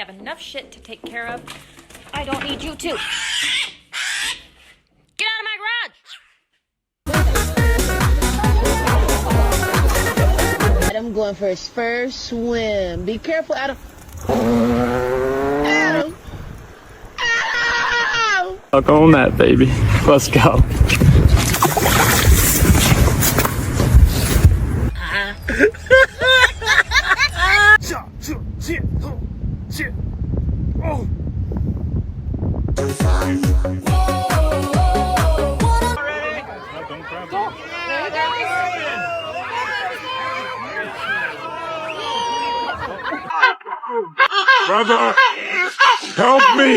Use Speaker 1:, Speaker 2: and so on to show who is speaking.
Speaker 1: have enough shit to take care of. I don't need you too. Get out of my garage!
Speaker 2: Adam going for his first swim. Be careful, Adam. Adam! Adam!
Speaker 3: Look on that, baby. Let's go. Oh.
Speaker 4: Brother, help me!